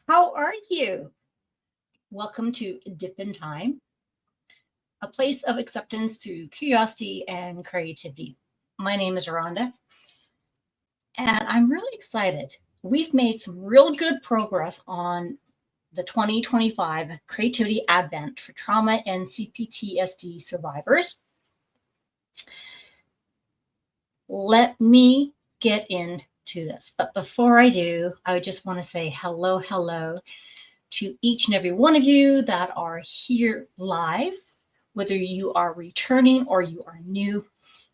How are you? Welcome to Dip in Time, a place of acceptance through curiosity and creativity. My name is Rhonda, and I'm really excited. We've made some real good progress on the 2025 Creativity Advent for Trauma and CPTSD Survivors. Let me get into this. But before I do, I just want to say hello to each and every one of you that are here live, whether you are returning or you are new,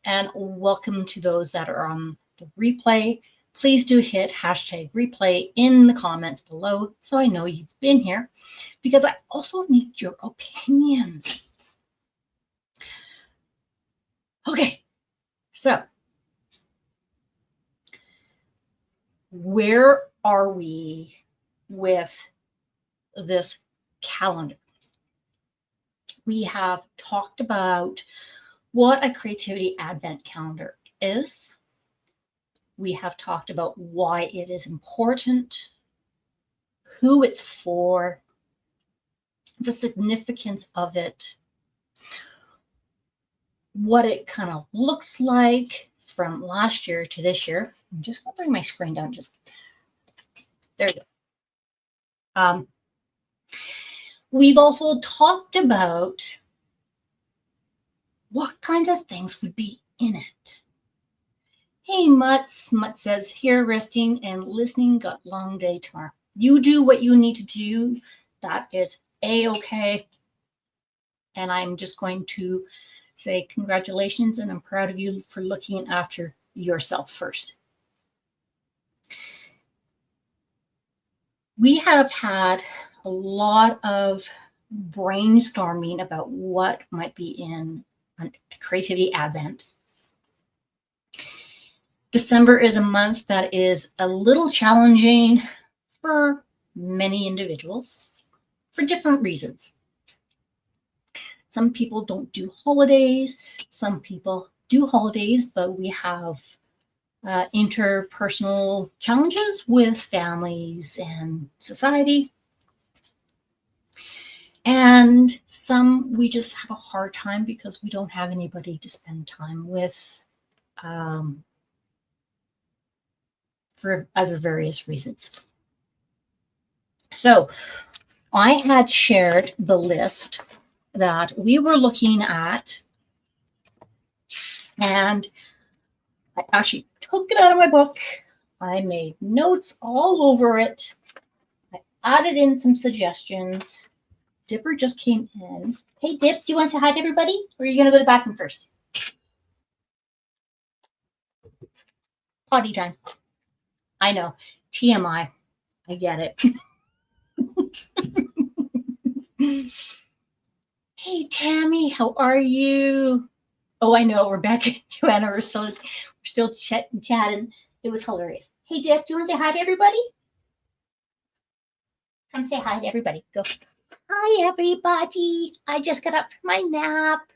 and welcome to those that are on the replay. Please do hit hashtag replay in the comments below so I know you've been here, because I also need your opinions. Okay, so where are we with this calendar? We have talked about what a creativity advent calendar is. We have talked about why it is important, who it's for, the significance of it, what it kind of looks like from last year to this year. I'm just going to bring my screen down. There you go. We've also talked about what kinds of things would be in it. Hey, Mutt says, here resting and listening, got long day tomorrow. You do what you need to do. That is A-okay. And I'm just going to say congratulations, and I'm proud of you for looking after yourself first. We have had a lot of brainstorming about what might be in a Creativity Advent. December is a month that is a little challenging for many individuals for different reasons. Some people don't do holidays. Some people do holidays, but we have interpersonal challenges with families and society. And some we just have a hard time because we don't have anybody to spend time with for other various reasons. So I had shared the list that we were looking at, and I actually took it out of my book. I made notes all over it. I added in some suggestions. Dipper just came in. Hey, Dip, do you want to say hi to everybody? Or are you going to go to the bathroom first? Potty time. I know. TMI. I get it. Hey, Tammy, how are you? Oh, I know. Rebecca and Joanna are still chatting. It was hilarious. Hey, Dip, do you want to say hi to everybody? Come say hi to everybody. Go. Hi, everybody. I just got up from my nap.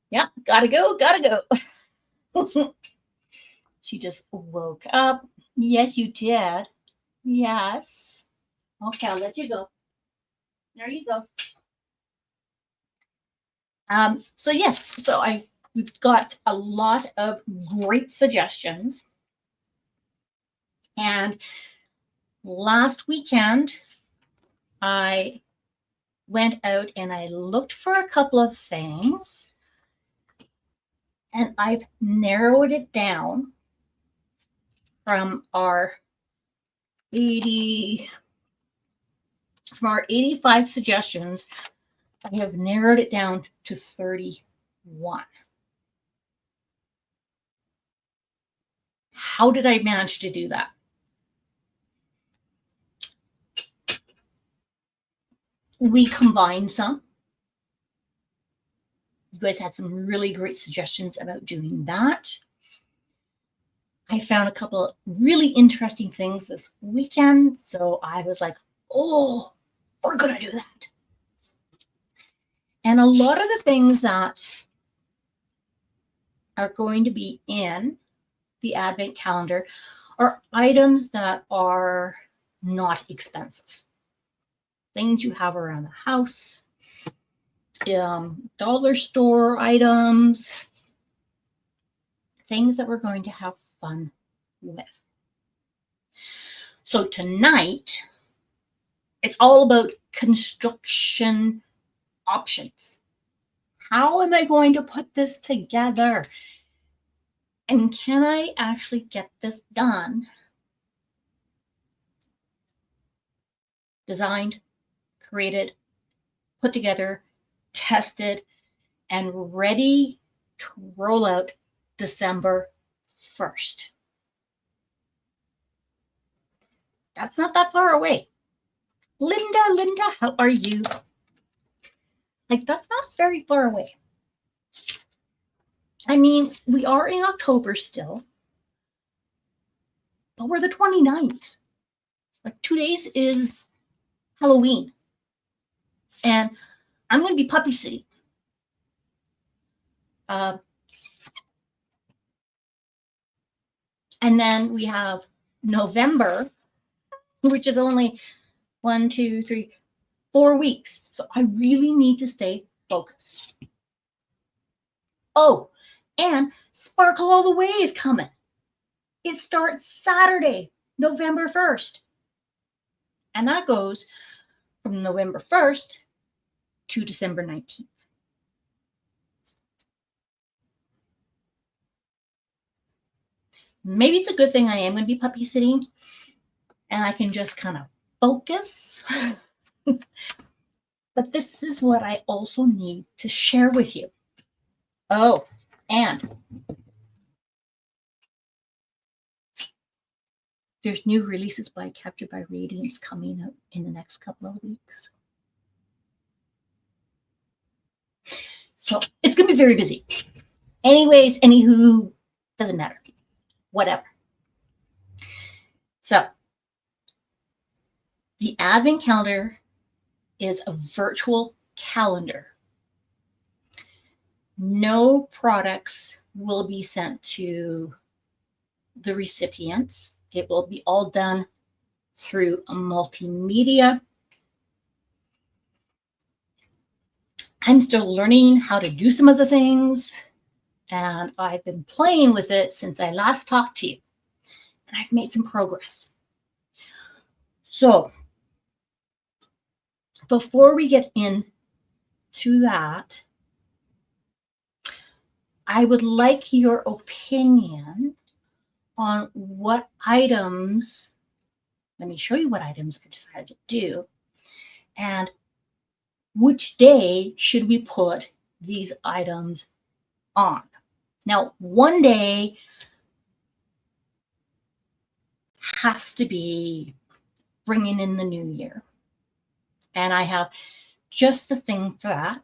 Yep, gotta go. She just woke up. Yes, you did. Yes. Okay, I'll let you go. There you go. So yes, we've got a lot of great suggestions. And last weekend, I went out and I looked for a couple of things, and I've narrowed it down from our 85 suggestions. I have narrowed it down to 31. How did I manage to do that? We combined some. You guys had some really great suggestions about doing that. I found a couple of really interesting things this weekend, so I was like, oh, we're going to do that. And a lot of the things that are going to be in the Advent calendar are items that are not expensive. Things you have around the house, dollar store items, things that we're going to have fun with. So tonight, it's all about construction options. How am I going to put this together? And can I actually get this done? Designed, created, put together, tested, and ready to roll out December 1st. That's not that far away. Linda, how are you? Like, that's not very far away. I mean, we are in October still, but we're the 29th. Like 2 days is Halloween. And I'm going to be puppy sitting. And then we have November, which is only 1, 2, 3, 4 weeks. So I really need to stay focused. Oh, and Sparkle All the Way is coming. It starts Saturday, November 1st. And that goes from November 1st to December 19th. Maybe it's a good thing I am going to be puppy sitting and I can just kind of focus. But this is what I also need to share with you. Oh, and there's new releases by Captured by Radiance coming out in the next couple of weeks. So it's going to be very busy. Anyways, anywho, doesn't matter. Whatever. So the Advent calendar is a virtual calendar. No products will be sent to the recipients. It will be all done through a multimedia. I'm still learning how to do some of the things, and I've been playing with it since I last talked to you, and I've made some progress. So before we get into that, I would like your opinion on what items, let me show you what items I decided to do, and which day should we put these items on. Now, one day has to be bringing in the new year. And I have just the thing for that.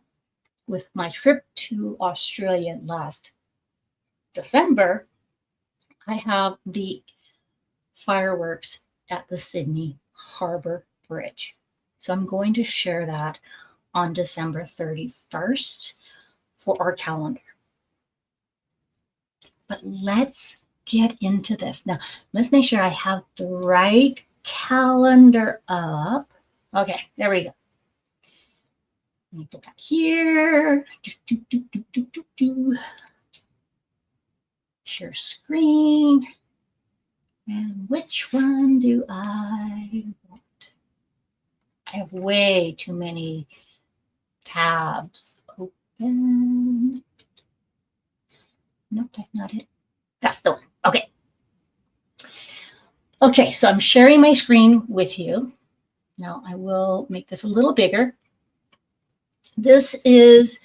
With my trip to Australia last December, I have the fireworks at the Sydney Harbour Bridge. So I'm going to share that on December 31st for our calendar. But let's get into this. Now, let's make sure I have the right calendar up. Okay, there we go. Let me go back here. Share screen. And which one do I want? I have way too many tabs open. Nope, that's not it. That's the one. Okay. Okay, so I'm sharing my screen with you. Now I will make this a little bigger. This is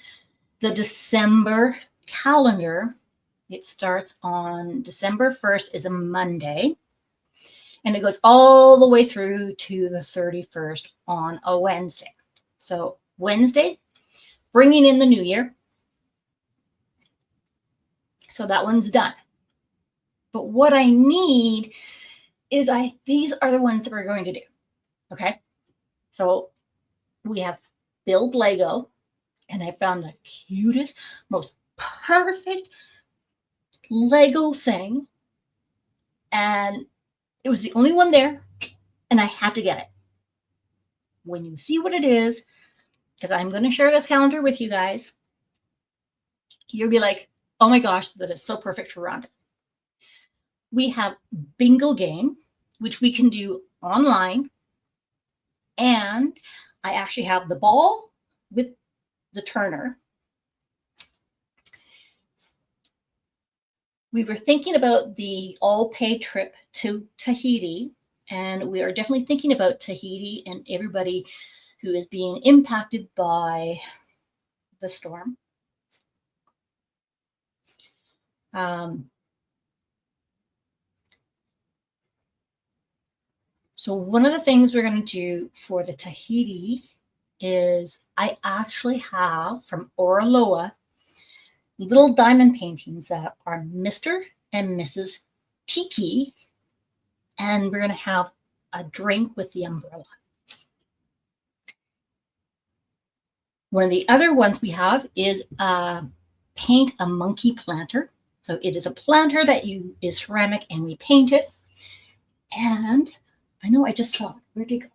the December calendar. It starts on December 1st is a Monday, and it goes all the way through to the 31st on a Wednesday. So Wednesday, bringing in the new year. So that one's done. But what I need is these are the ones that we're going to do. Okay. So we have build Lego, and I found the cutest, most perfect Lego thing. And it was the only one there. and I had to get it. When you see what it is, because I'm going to share this calendar with you guys, you'll be like, oh my gosh, that is so perfect for Rhonda. We have bingo game, which we can do online. And I actually have the ball with the turner. We were thinking about the all-paid trip to Tahiti, and we are definitely thinking about Tahiti and everybody who is being impacted by the storm. So one of the things we're going to do for the Tahiti is I actually have from Oraloa little diamond paintings that are Mr. and Mrs. Tiki, and we're going to have a drink with the umbrella. One of the other ones we have is paint a monkey planter. So it is a planter that is ceramic, and we paint it. And I know I just saw it. Where'd it go?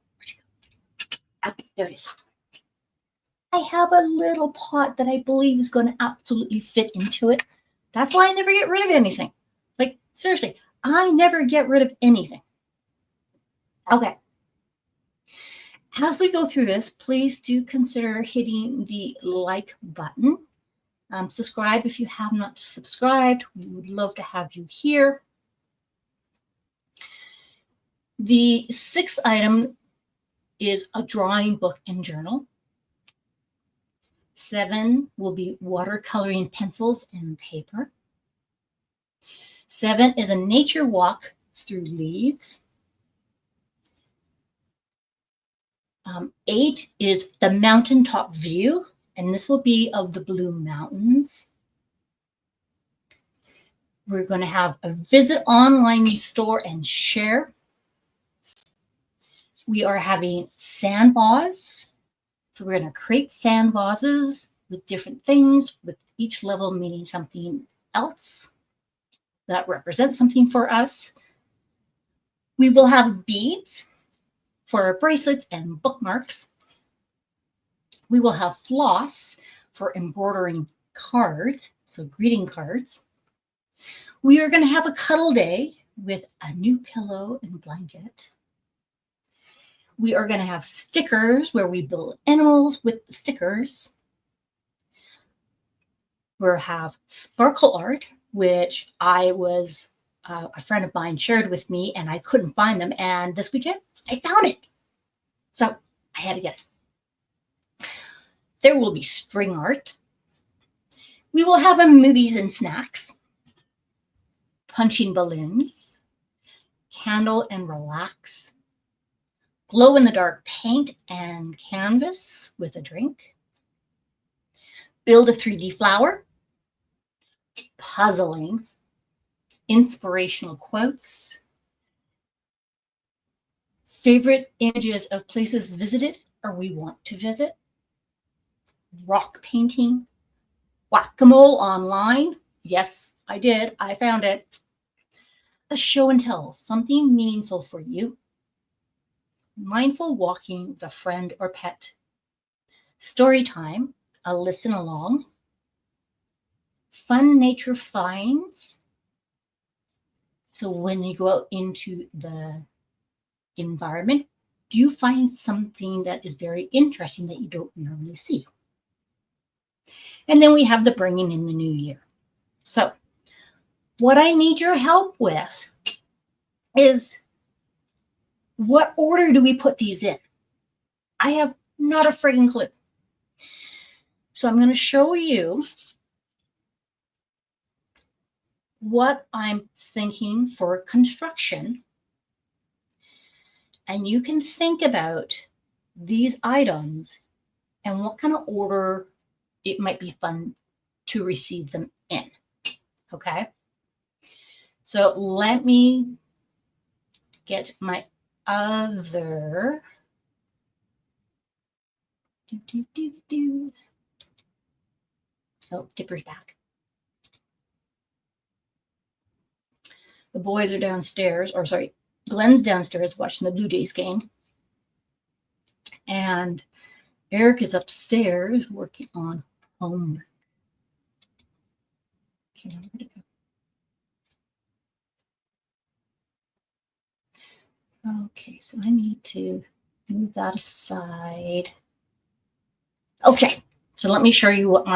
Okay, there it is. I have a little pot that I believe is going to absolutely fit into it. That's why I never get rid of anything. Like, seriously, I never get rid of anything. Okay. As we go through this, please do consider hitting the like button. Subscribe if you have not subscribed. We would love to have you here. The sixth item is a drawing book and journal. 7 will be watercoloring pencils and paper. 7 is a nature walk through leaves. 8 is the mountaintop view, and this will be of the Blue Mountains. We're going to have a visit online store and share. We are having sand vases. So we're going to create sand vases with different things, with each level meaning something else that represents something for us. We will have beads for our bracelets and bookmarks. We will have floss for embroidering cards, so greeting cards. We are going to have a cuddle day with a new pillow and blanket. We are going to have stickers where we build animals with the stickers. We'll have sparkle art, which a friend of mine shared with me, and I couldn't find them. And this weekend, I found it. So I had to get it. There will be string art. We will have movies and snacks, punching balloons, candle and relax, glow-in-the-dark paint and canvas with a drink, build a 3D flower, puzzling, inspirational quotes, favorite images of places visited or we want to visit, rock painting, whack-a-mole online. Yes, I did. I found it. A show and tell, something meaningful for you. Mindful walking with a friend or pet. Story time, a listen along. Fun nature finds. So when you go out into the environment, do you find something that is very interesting that you don't normally see? And then we have the bringing in the new year. So what I need your help with is, what order do we put these in? I have not a friggin' clue. So I'm going to show you what I'm thinking for construction. And you can think about these items and what kind of order it might be fun to receive them in. Okay? So let me get my other. Oh, Dipper's back. The boys are downstairs, or sorry, Glenn's downstairs watching the Blue Jays game. And Eric is upstairs working on homework. Okay, now where to go? Okay, so I need to move that aside. Okay, so let me show you what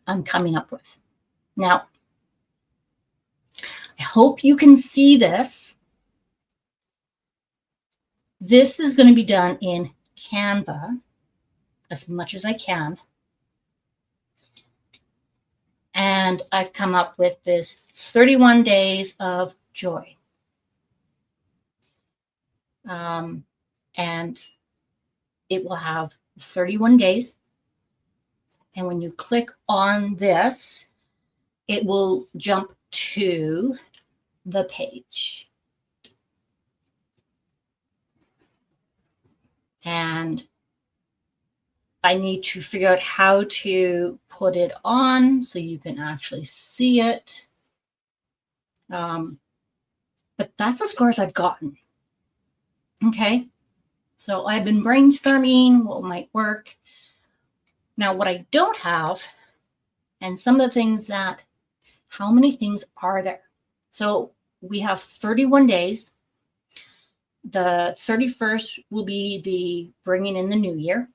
I'm coming up with. Now, I hope you can see this. This is going to be done in Canva as much as I can. And I've come up with this 31 days of joy. And it will have 31 days. And when you click on this, it will jump to the page. And I need to figure out how to put it on so you can actually see it. But that's as far as I've gotten. Okay, so I've been brainstorming what might work. Now, what I don't have, and some of the things that, how many things are there? So we have 31 days. The 31st will be the bringing in the new year.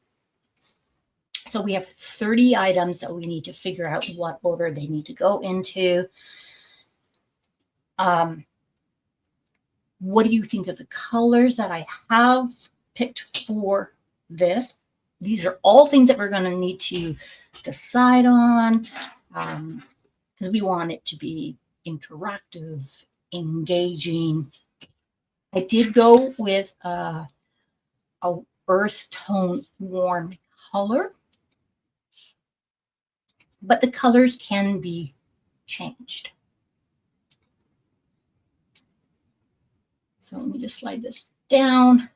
So we have 30 items that we need to figure out what order they need to go into. What do you think of the colors that I have picked for this? These are all things that we're going to need to decide on because we want it to be interactive, engaging. I did go with a earth tone warm color, but the colors can be changed. So let me just slide this down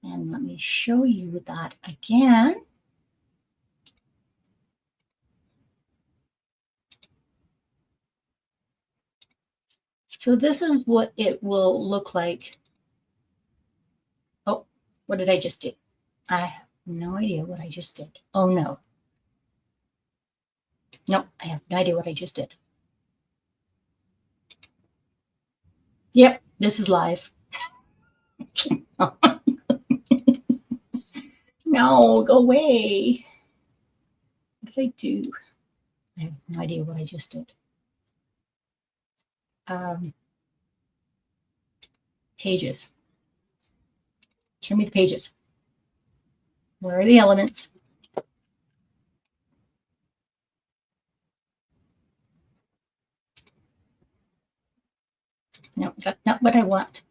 and let me show you that again. So this is what it will look like. Oh, what did I just do? I have no idea what I just did. Oh no. No, I have no idea what I just did. Yep, this is live. No, go away. What did I do? I have no idea what I just did. Pages. Show me the pages. Where are the elements? No, that's not what I want.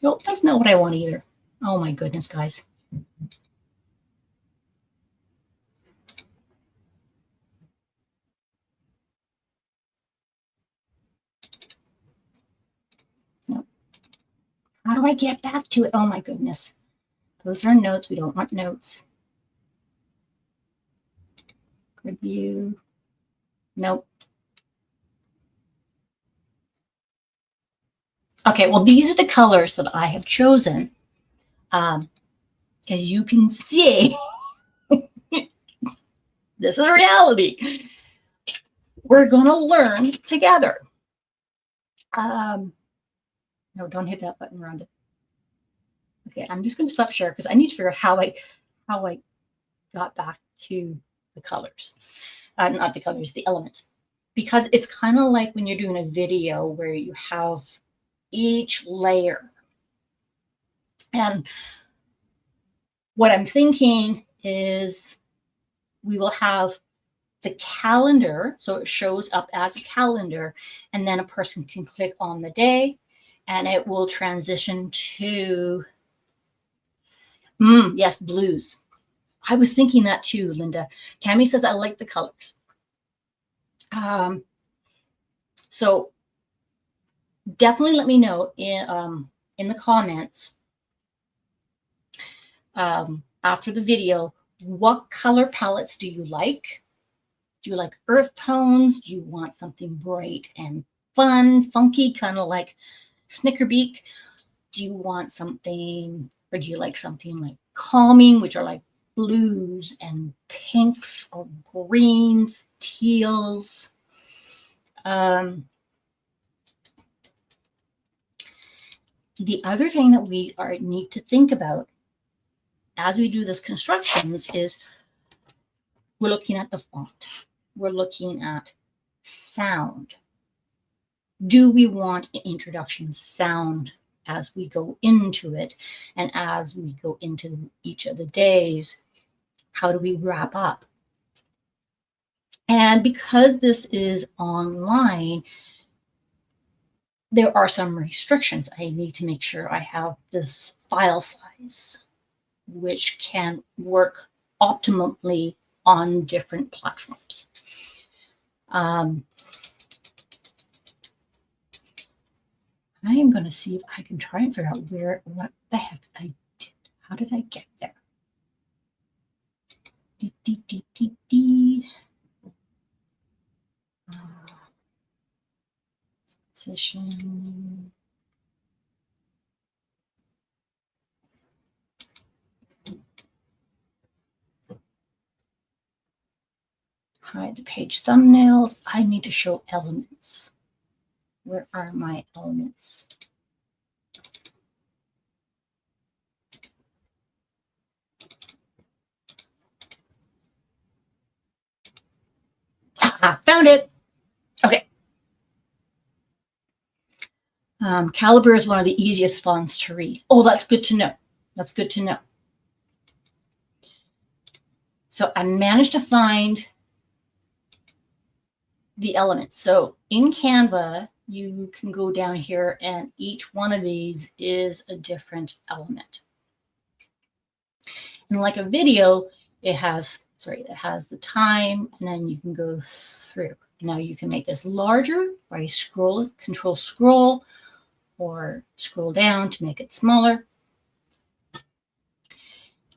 No, that's not what I want either. Oh my goodness, guys. No. How do I get back to it? Oh my goodness. Those are notes. We don't want notes. Grid view. Nope. Okay, well, these are the colors that I have chosen. As you can see, this is reality. We're going to learn together. No, don't hit that button, Rhonda. Okay, I'm just going to stop share because I need to figure out how I got back to the colors. Not the colors, the elements. Because it's kind of like when you're doing a video where you have each layer. And what I'm thinking is we will have the calendar, so it shows up as a calendar, and then a person can click on the day and it will transition to, yes, blues. I was thinking that too, Linda. Tammy says, I like the colors. So definitely let me know in the comments after the video, what color palettes do you like? Do you like earth tones? Do you want something bright and fun, funky, kind of like Snickerbeak? Do you want something, or do you like something like calming, which are like blues and pinks or greens, teals? The other thing that we need to think about as we do this constructions is we're looking at the font. We're looking at sound. Do we want an introduction sound as we go into it? And as we go into each of the days, how do we wrap up? And because this is online, there are some restrictions. I need to make sure I have this file size, which can work optimally on different platforms. I am going to see if I can try and figure out what the heck I did. How did I get there? Position. Hide the page thumbnails. I need to show elements. Where are my elements? Found it. Okay. Caliber is one of the easiest fonts to read. Oh, that's good to know. That's good to know. So I managed to find the elements. So in Canva, you can go down here and each one of these is a different element. And like a video, it has the time, and then you can go through. Now you can make this larger by control scroll, or scroll down to make it smaller.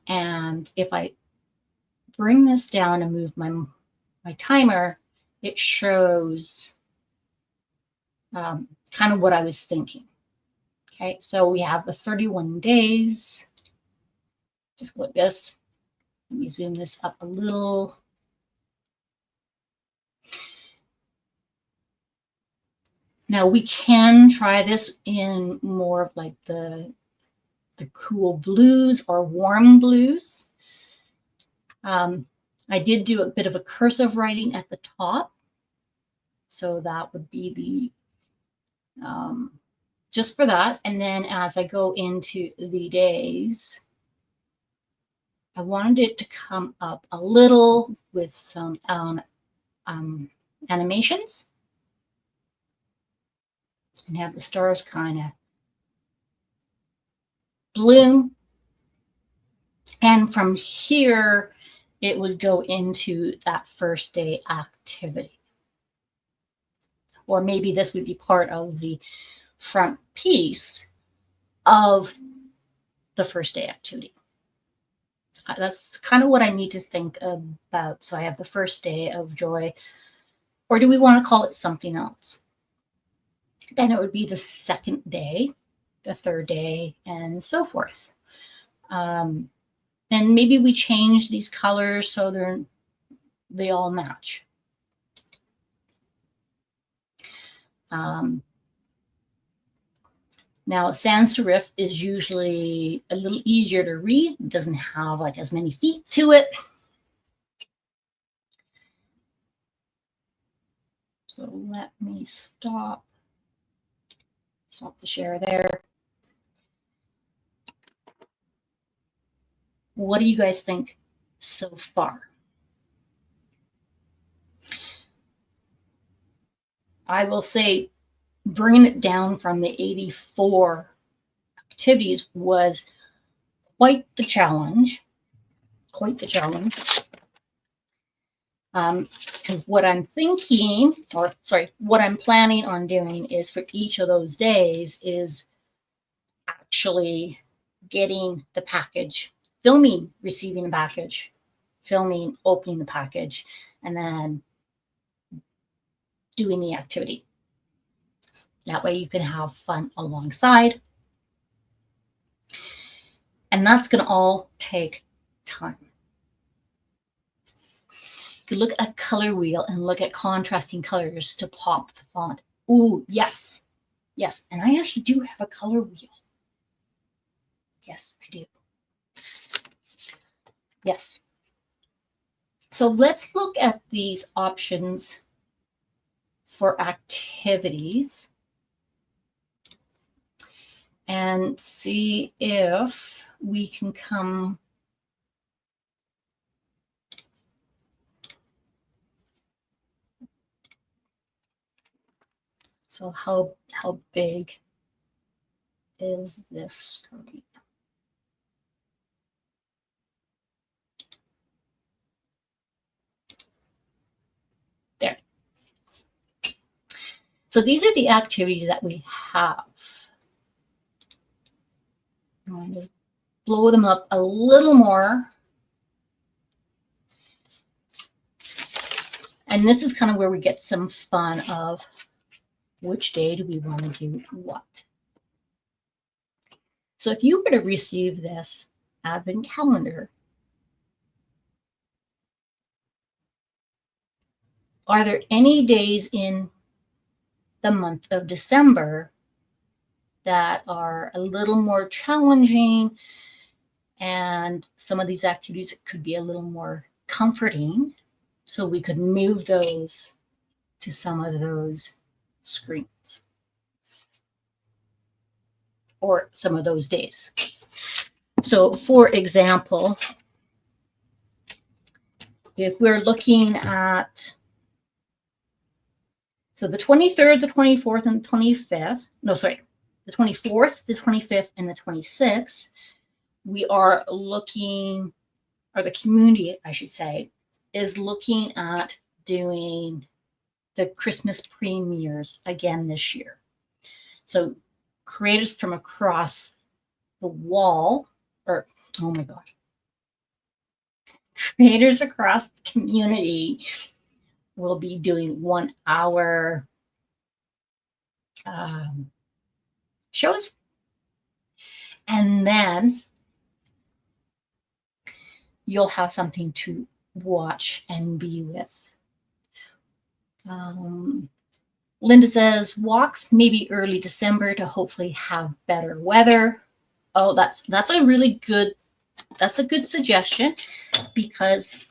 And if I bring this down and move my timer, it shows kind of what I was thinking. Okay, so we have the 31 days. Just go like this. Let me zoom this up a little. Now we can try this in more of like the cool blues or warm blues. I did do a bit of a cursive writing at the top. So that would be the, just for that. And then as I go into the days, I wanted it to come up a little with some animations. And have the stars kind of bloom. And from here, it would go into that first day activity. Or maybe this would be part of the front piece of the first day activity. That's kind of what I need to think about. So I have the first day of joy, or do we want to call it something else? Then it would be the second day, the third day, and so forth. And maybe we change these colors so they all match. Now, sans serif is usually a little easier to read. It doesn't have like as many feet to it. So let me stop the share there. What do you guys think so far? I will say bringing it down from the 84 activities was quite the challenge. Because what I'm thinking, or sorry, what I'm planning on doing is for each of those days is actually getting the package, filming, receiving the package, filming, opening the package, and then doing the activity. That way you can have fun alongside. And that's going to all take time. You can look at a color wheel and look at contrasting colors to pop the font. Ooh, yes. Yes. And I actually do have a color wheel. Yes, I do. Yes. So let's look at these options for activities and see if we can come. So how big is this screen? There. So these are the activities that we have. I'm going to blow them up a little more. And this is kind of where we get some fun of which day do we want to do what. So if you were to receive this advent calendar, are there any days in the month of December that are a little more challenging, and some of these activities could be a little more comforting, so we could move those to some of those screens or some of those days? So for example, if we're looking at, so the 23rd, the 24th, and the 25th, no, sorry, the 24th, the 25th, and the 26th, we are looking, or the community, I should say, is looking at doing the Christmas premieres again this year. So creators from across the wall, or, oh my God, creators across the community will be doing 1 hour shows. And then you'll have something to watch and be with. Linda says walks maybe early December to hopefully have better weather. Oh, that's a really good, that's a good suggestion, because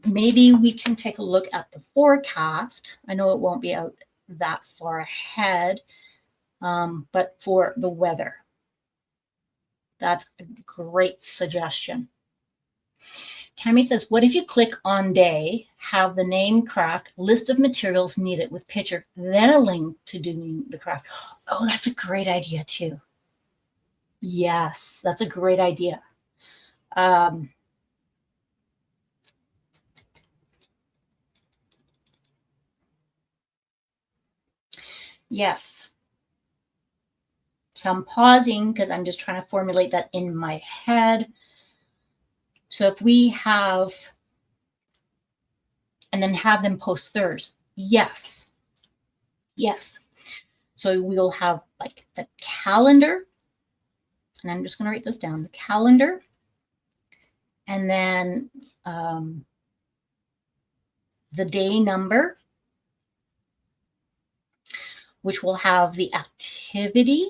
maybe we can take a look at the forecast. I know it won't be out that far ahead, but for the weather, that's a great suggestion. Tammy says, what if you click on day, have the name craft, list of materials needed with picture, then a link to doing the craft? Oh, that's a great idea too. Yes, that's a great idea. Yes. So I'm pausing because I'm just trying to formulate that in my head. So if we have, and then have them post theirs, yes. Yes. So we'll have like the calendar, and I'm just going to write this down, the calendar, and then the day number, which will have the activity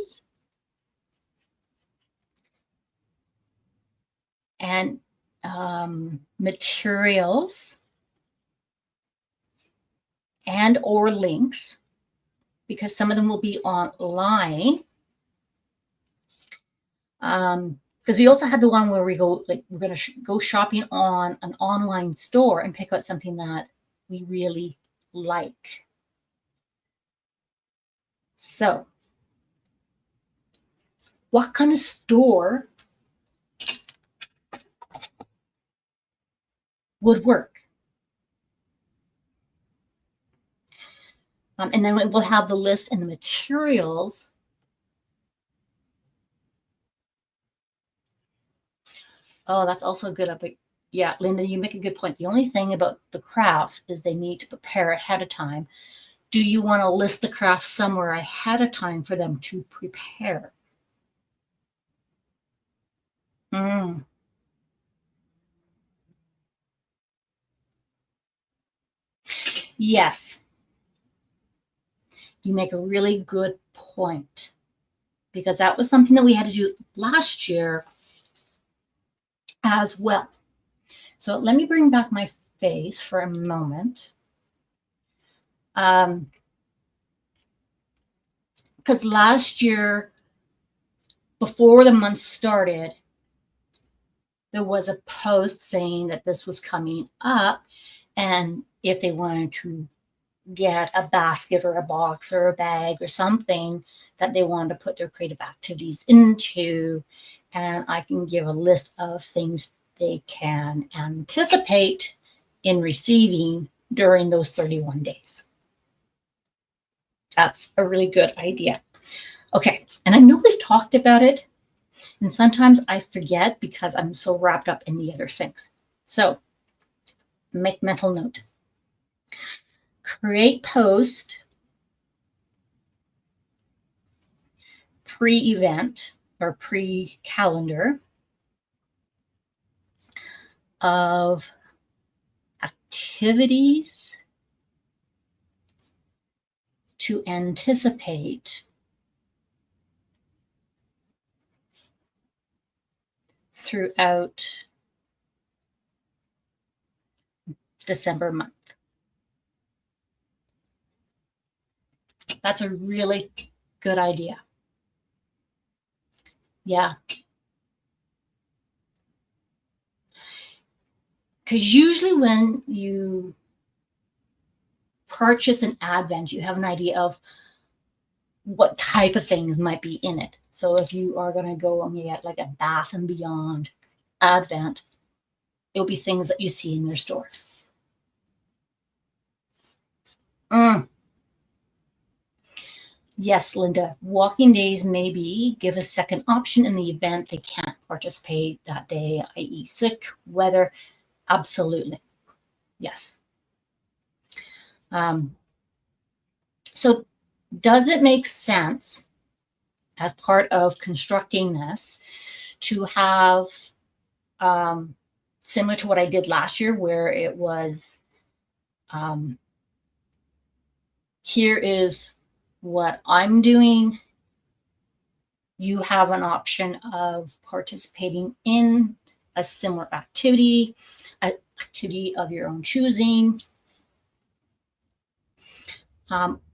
and materials and or links, because some of them will be online. Because we also had the one where we go, like, we're going to go shopping on an online store and pick out something that we really like. So what kind of store would work? And then we'll have the list and the materials. Oh, that's also good. But yeah, Linda, you make a good point. The only thing about the crafts is they need to prepare ahead of time Do you want to list the craft somewhere ahead of time for them to prepare? Yes, you make a really good point, because that was something that we had to do last year as well. So let me bring back my face for a moment. Because last year, before the month started, there was a post saying that this was coming up, and if they wanted to get a basket or a box or a bag or something that they wanted to put their creative activities into, and I can give a list of things they can anticipate in receiving during those 31 days. That's a really good idea. Okay, and I know we've talked about it, and sometimes I forget because I'm so wrapped up in the other things. So make mental note. Create post pre-event or pre-calendar of activities to anticipate throughout December month. That's a really good idea. Yeah. Because usually when you purchase an Advent, you have an idea of what type of things might be in it. So if you are going to go and get like a Bath and Beyond Advent, it'll be things that you see in your store. Yes, Linda, walking days maybe give a second option in the event they can't participate that day, i.e. sick, weather. Absolutely. Yes. So does it make sense as part of constructing this to have, similar to what I did last year, where it was, here is what I'm doing. You have an option of participating in a similar activity, an activity of your own choosing,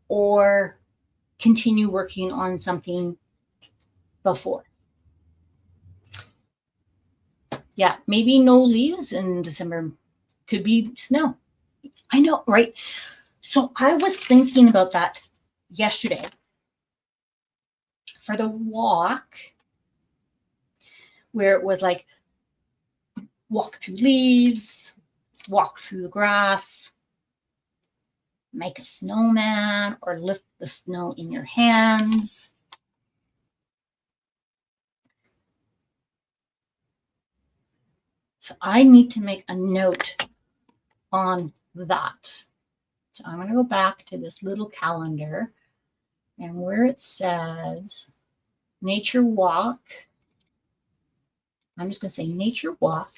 or continue working on something before. Yeah, maybe no leaves in December. Could be snow. I know, right? So I was thinking about that yesterday. For the walk, where it was like walk through leaves, walk through the grass, make a snowman, or lift the snow in your hands. So I need to make a note on that. So I'm going to go back to this little calendar, and where it says nature walk, I'm just going to say nature walk,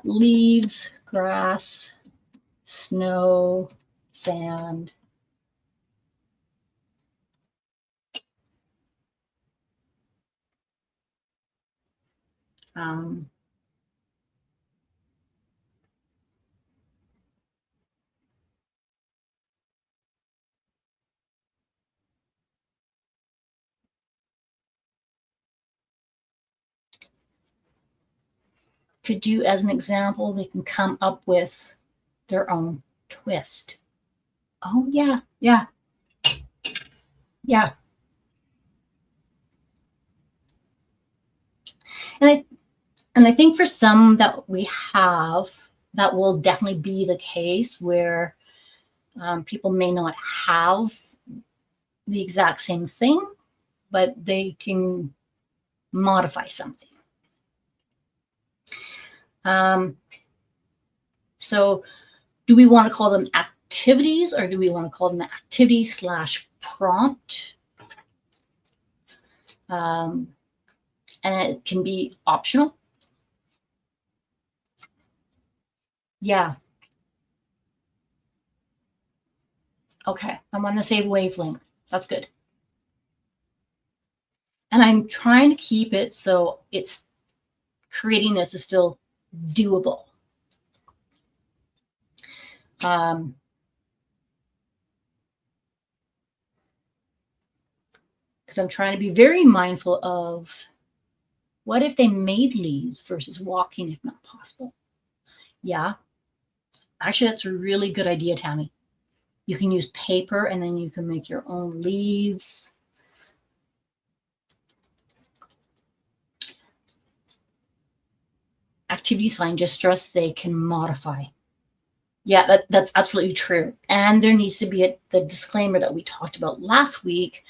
leaves, grass, snow, sand. Could do as an example, they can come up with their own twist. Oh, yeah, yeah, yeah. And I think for some that we have, that will definitely be the case where people may not have the exact same thing, but they can modify something. So do we want to call them activities, or do we want to call them activity/prompt? And it can be optional. Yeah. Okay, I'm on the same wavelength. That's good. And I'm trying to keep it so it's creating this is still doable. Because I'm trying to be very mindful of what if they made leaves versus walking if not possible. Yeah, actually, that's a really good idea, Tammy. You can use paper and then you can make your own leaves. Activities fine, just stress they can modify. Yeah, that's absolutely true. And there needs to be the disclaimer that we talked about last week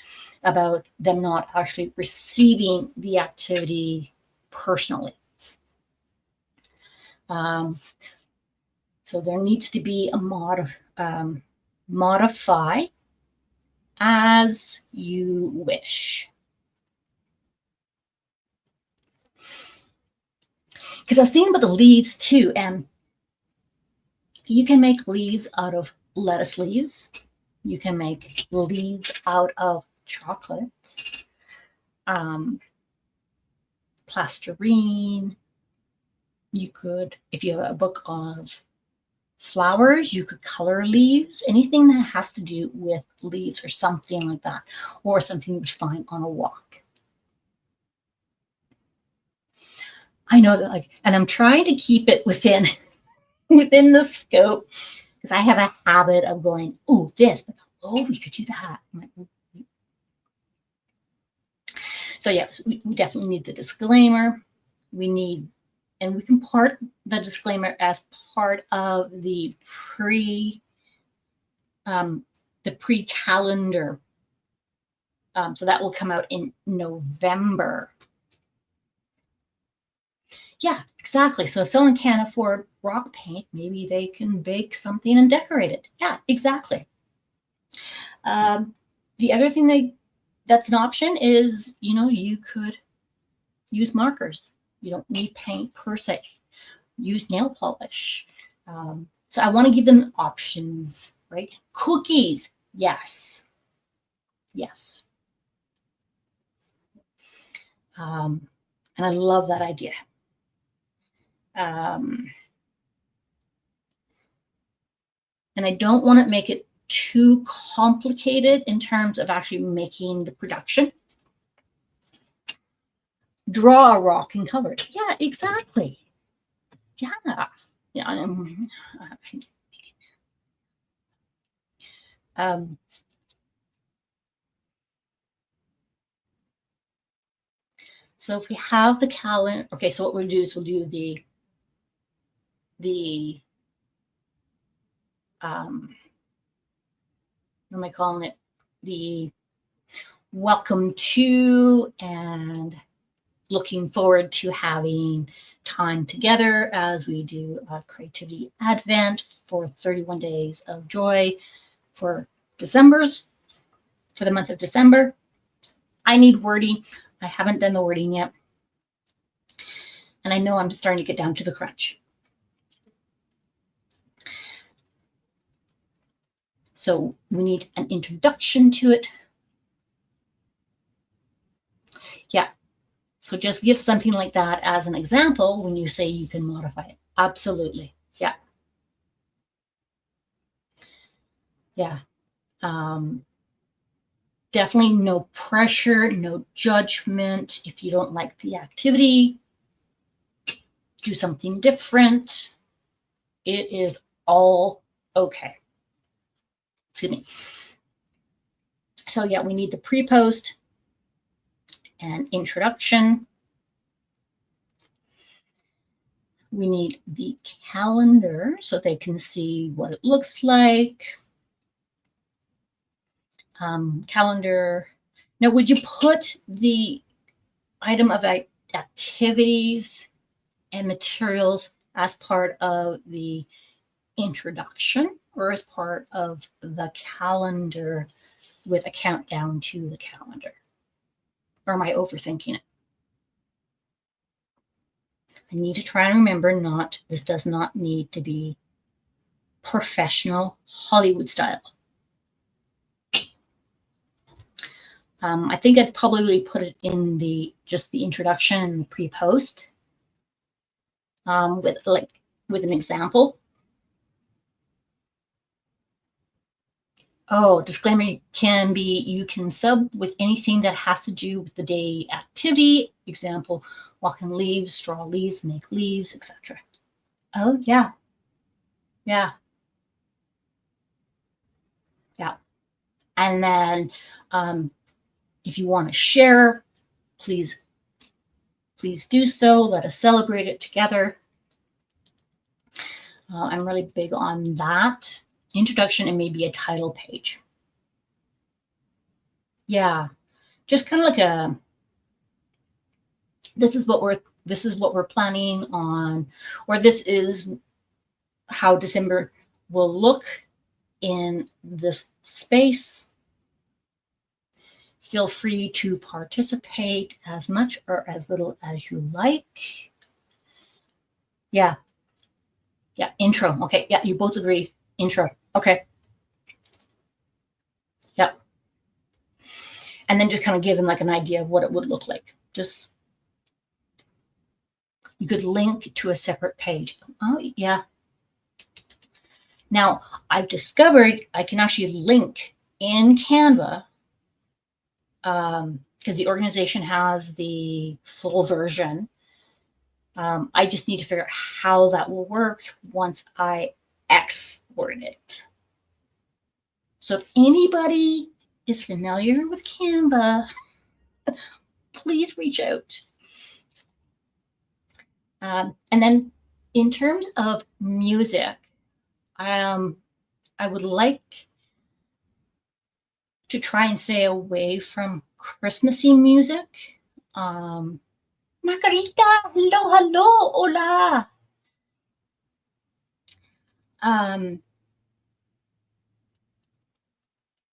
about them not actually receiving the activity personally. So there needs to be a modify as you wish. Because I was thinking about the leaves too, and you can make leaves out of lettuce leaves. You can make leaves out of chocolate, plasterine. You could, if you have a book of flowers, you could color leaves, anything that has to do with leaves or something like that, or something you would find on a walk. I know that, like, and I'm trying to keep it within the scope, because I have a habit of going, oh, this, but oh, we could do that. So yes, we definitely need the disclaimer. We need, and we can part the disclaimer as part of the pre-calendar. So that will come out in November. Yeah, exactly. So if someone can't afford rock paint, maybe they can bake something and decorate it. Yeah, exactly. The other thing that's an option is, you could use markers. You don't need paint per se. Use nail polish. So I want to give them options, right? Cookies, yes. Yes. And I love that idea. And I don't want to make it too complicated in terms of actually making the production. Draw a rock and color it. Yeah, exactly. Yeah. So if we have the calendar, okay, so what we'll do is we'll do the what am I calling it? The welcome to and looking forward to having time together as we do a creativity advent for 31 days of joy for the month of December. I need wording. I haven't done the wording yet. And I know I'm starting to get down to the crunch. So we need an introduction to it. Yeah. So just give something like that as an example when you say you can modify it. Absolutely. Yeah. Yeah. Definitely no pressure, no judgment. If you don't like the activity, do something different. It is all okay. Excuse me. So yeah, we need the pre-post and introduction. We need the calendar so they can see what it looks like. Calendar. Now, would you put the item of activities and materials as part of the introduction or as part of the calendar with a countdown to the calendar? Or am I overthinking it? I need to try and remember this does not need to be professional Hollywood style. I think I'd probably put it in just the introduction and the pre-post with an example. Oh, disclaimer can be, you can sub with anything that has to do with the day activity. Example, walk in leaves, draw leaves, make leaves, etc. Oh, yeah. Yeah. Yeah. And then if you want to share, please do so. Let us celebrate it together. I'm really big on that. Introduction and maybe a title page. Yeah, just kind of like this is what we're planning on, or this is how December will look in this space. Feel free to participate as much or as little as you like. Yeah. Yeah, intro. Okay, yeah, you both agree. Intro. Okay. Yep. And then just kind of give them like an idea of what it would look like. Just, you could link to a separate page. Oh, yeah. Now, I've discovered I can actually link in Canva because the organization has the full version. I just need to figure out how that will work once I export it. So if anybody is familiar with Canva, please reach out. And then in terms of music, I would like to try and stay away from Christmassy music. Margarita, hello, hola.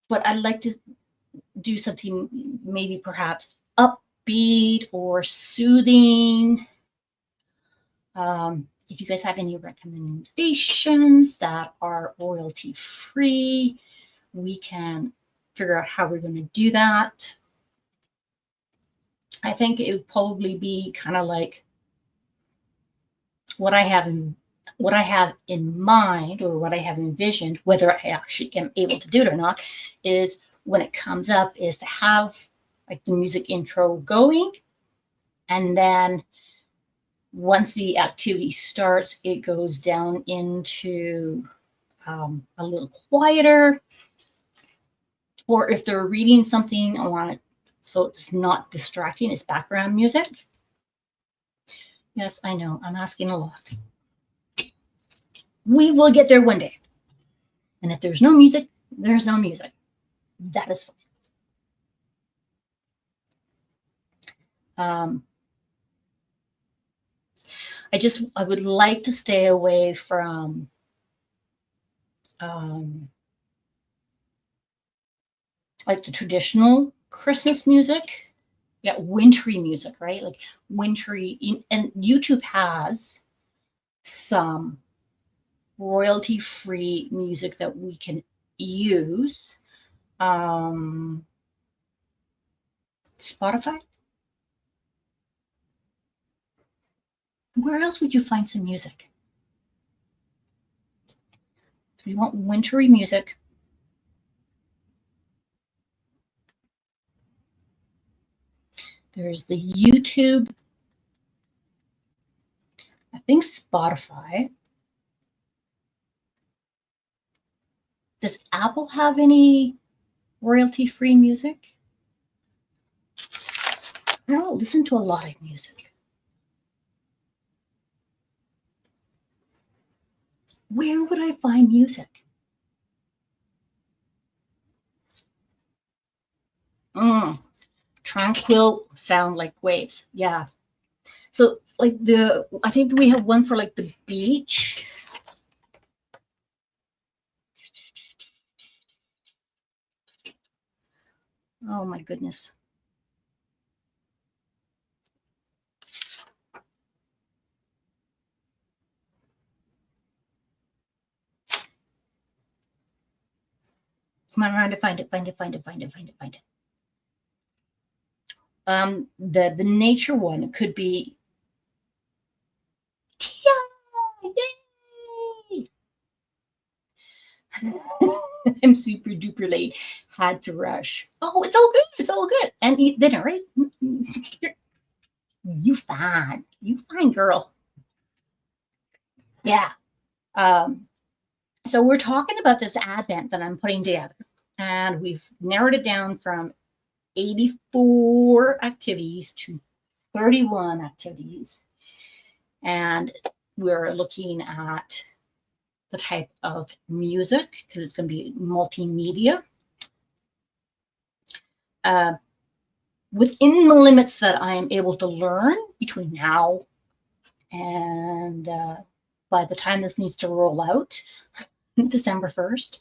But I'd like to do something maybe perhaps upbeat or soothing. If you guys have any recommendations that are royalty free, we can figure out how we're going to do that. I think it would probably be kind of like what I have in mind, or what I have envisioned, whether I actually am able to do it or not, is when it comes up is to have like the music intro going, and then once the activity starts, it goes down into a little quieter. Or if they're reading something, I want it so it's not distracting, it's background music. Yes, I know, I'm asking a lot. We will get there one day. And if there's no music, there's no music. That is fine. I would like to stay away from like the traditional Christmas music. Yeah, wintry music, right? Like wintry, and YouTube has some royalty-free music that we can use. Spotify. Where else would you find some music? If you want wintry music, there's the YouTube, I think Spotify. Does Apple have any royalty-free music? I don't listen to a lot of music. Where would I find music? Tranquil sound like waves. Yeah. So like I think we have one for like the beach. Oh my goodness. Come on around to find it. The nature one could be Tia. Yay! I'm super duper late. Had to rush. Oh, it's all good. It's all good. And eat dinner, right? You fine. You fine, girl. Yeah. So we're talking about this Advent that I'm putting together, and we've narrowed it down from 84 activities to 31 activities. And we're looking at the type of music because it's going to be multimedia. Within the limits that I am able to learn between now and by the time this needs to roll out, December 1st.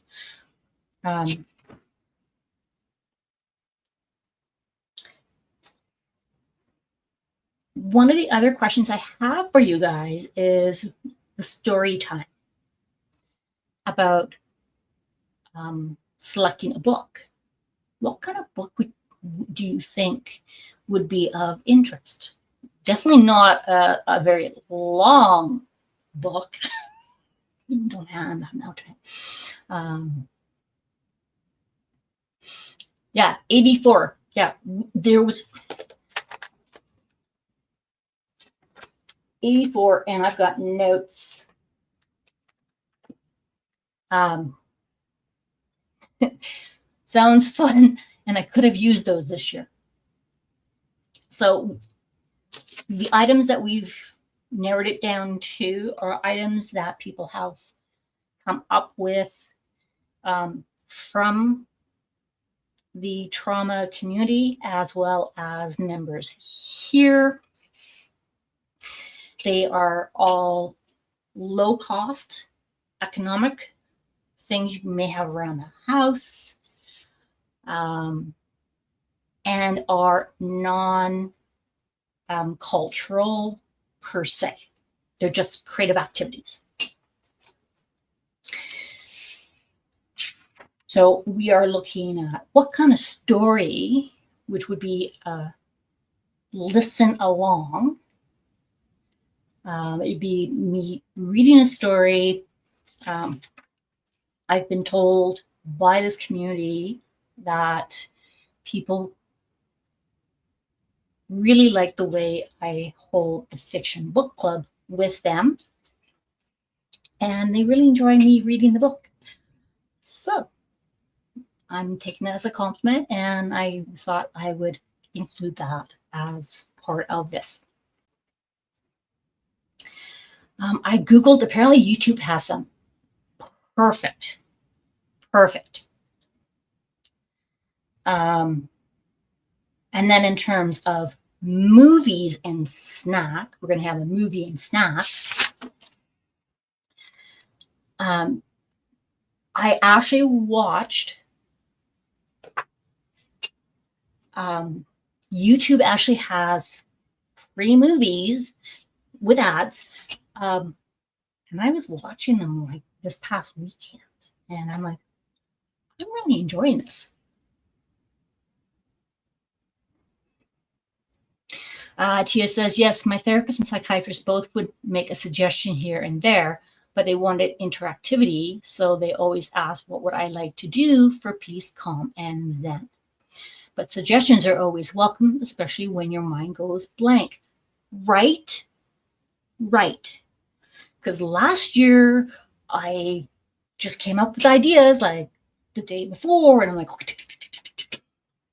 One of the other questions I have for you guys is the story time about selecting a book. What kind of book do you think would be of interest? Definitely not a very long book. Don't have that amount of time. Yeah, 84. Yeah, there was 84, and I've got notes. Sounds fun, and I could have used those this year. So the items that we've narrowed it down to are items that people have come up with from the trauma community as well as members here. They are all low cost, economic things you may have around the house, and are non-cultural per se. They're just creative activities. So we are looking at what kind of story, which would be listen along. It'd be me reading a story. I've been told by this community that people really like the way I hold the fiction book club with them, and they really enjoy me reading the book. So I'm taking that as a compliment, and I thought I would include that as part of this. I Googled, apparently YouTube has some. Perfect. And then in terms of movies and snack, we're going to have a movie and snacks. I actually watched, YouTube actually has free movies with ads. And I was watching them like this past weekend, and I'm like, I'm really enjoying this. Tia says, yes, my therapist and psychiatrist both would make a suggestion here and there, but they wanted interactivity. So they always ask, what would I like to do for peace, calm, and zen? But suggestions are always welcome, especially when your mind goes blank. Right. Because last year I just came up with ideas like the day before, and I'm like,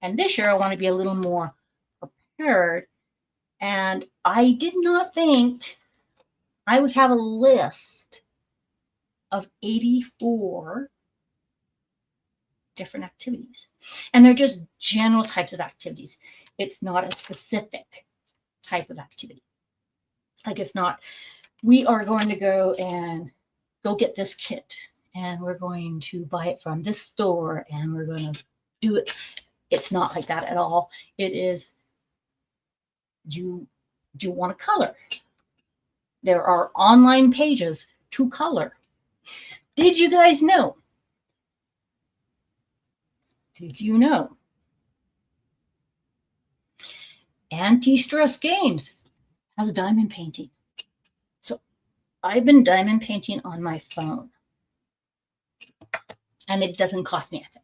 and this year I want to be a little more prepared. And I did not think I would have a list of 84 different activities. And they're just general types of activities. It's not a specific type of activity. Like it's not, we are going to go get this kit, and we're going to buy it from this store, and we're going to do it. It's not like that at all. It is, do you want to color? There are online pages to color. Did you guys know? Did you know? Anti-Stress Games has diamond painting. So I've been diamond painting on my phone, and it doesn't cost me anything.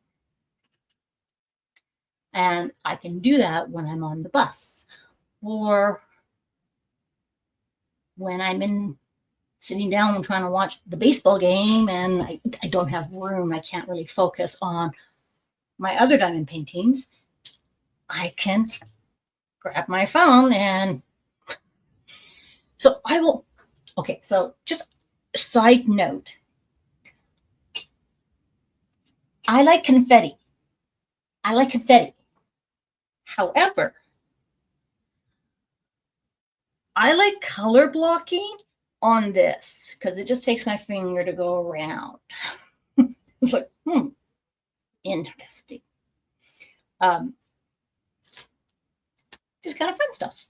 And I can do that when I'm on the bus or when I'm sitting down and trying to watch the baseball game and I don't have room. I can't really focus on my other diamond paintings. I can grab my phone and so I will. Okay, so just a side note. I like confetti. However, I like color blocking on this because it just takes my finger to go around. It's like, interesting. Just kind of fun stuff.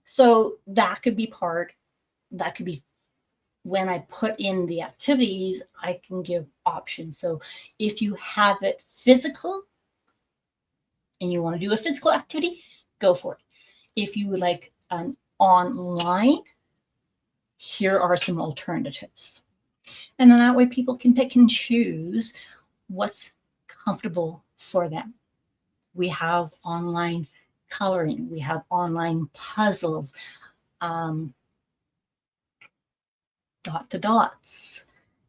So that could be when I put in the activities, I can give options. So if you have it physical and you want to do a physical activity, go for it. If you would like an online, here are some alternatives. And then that way people can pick and choose what's comfortable for them. We have online coloring, we have online puzzles, dot to dots,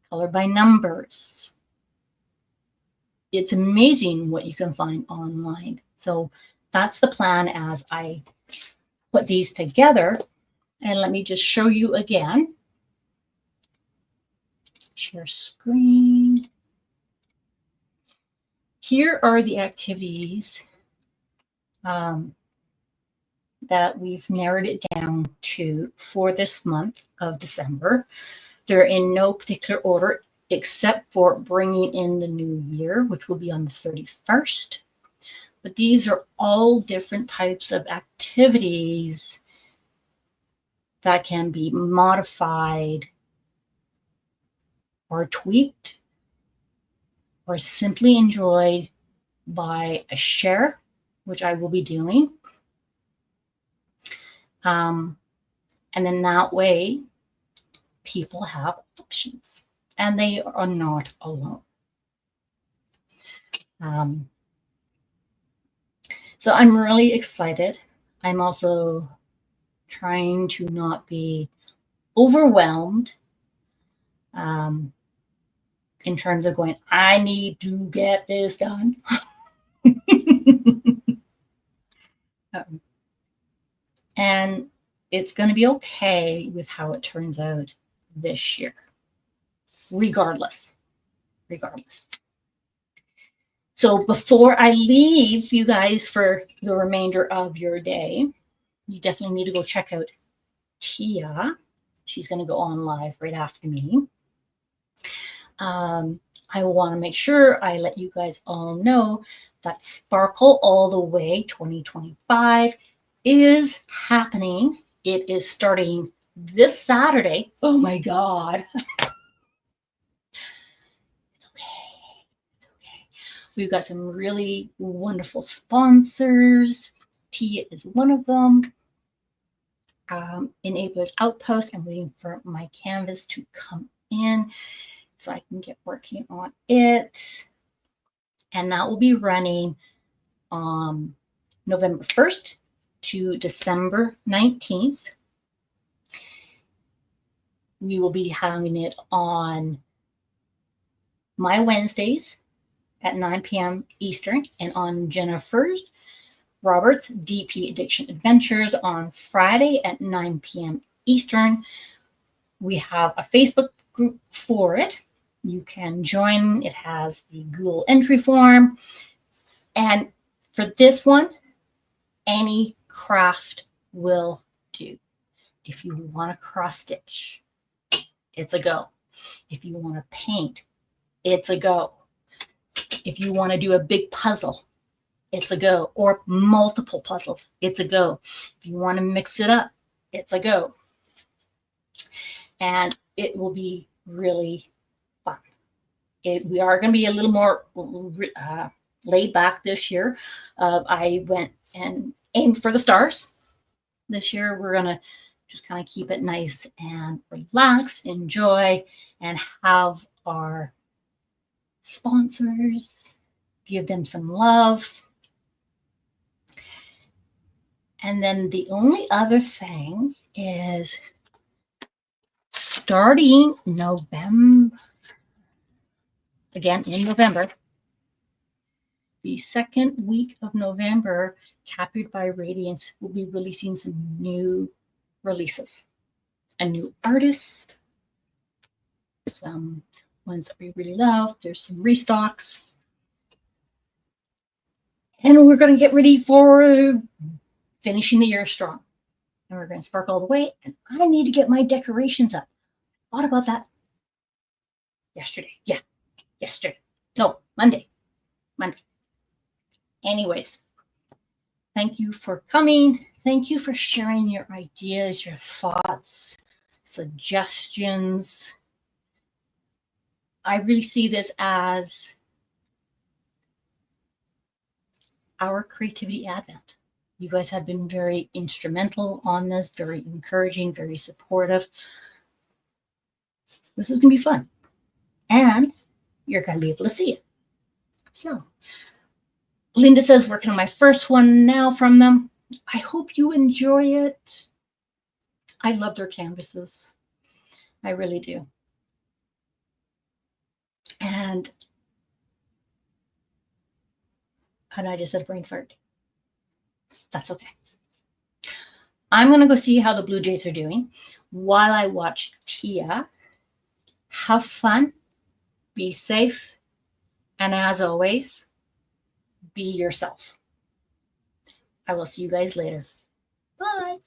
color by numbers. It's amazing what you can find online. So that's the plan as I put these together. And let me just show you again. Share screen. Here are the activities that we've narrowed it down to for this month of December. They're in no particular order except for bringing in the new year, which will be on the 31st. But these are all different types of activities that can be modified or tweaked or simply enjoyed by a share, which I will be doing. And then that way, people have options and they are not alone. So I'm really excited. I'm also trying to not be overwhelmed in terms of going, I need to get this done. And it's going to be okay with how it turns out this year, regardless. So before I leave you guys for the remainder of your day, you definitely need to go check out Tia. She's going to go on live right after me. I want to make sure I let you guys all know that Sparkle All the Way 2025 is happening. It is starting this Saturday. Oh my God. It's okay. We've got some really wonderful sponsors. Tia is one of them. Enablers Outpost. I'm waiting for my canvas to come in so I can get working on it. And that will be running November 1st to December 19th. We will be having it on my Wednesdays at 9 p.m. Eastern and on Jennifer Roberts' DP Addiction Adventures on Friday at 9 p.m. Eastern. We have a Facebook group for it. You can join. It has the Google entry form. And for this one, any craft will do. If you want to cross stitch, it's a go. If you want to paint, it's a go. If you want to do a big puzzle, it's a go. Or multiple puzzles, it's a go. If you want to mix it up, it's a go. And it will be really fun. We are going to be a little more laid back this year. I went and aimed for the stars. This year, we're going to just kind of keep it nice and relax, enjoy, and have our sponsors, give them some love. And then the only other thing is starting November, again in November, the second week of November, Captured by Radiance will be releasing some new releases. A new artist, some ones that we really love. There's some restocks. And we're going to get ready for finishing the year strong. And we're going to sparkle all the way. And I need to get my decorations up. Thought about that yesterday. Yeah, yesterday. No, Monday. Anyways, thank you for coming. Thank you for sharing your ideas, your thoughts, suggestions. I really see this as our creativity advent. You guys have been very instrumental on this, very encouraging, very supportive. This is going to be fun. And you're going to be able to see it. So, Linda says, working on my first one now from them. I hope you enjoy it. I love their canvases. I really do. And I just said brain fart. That's okay. I'm going to go see how the Blue Jays are doing while I watch Tia. Have fun. Be safe. And as always, be yourself. I will see you guys later. Bye.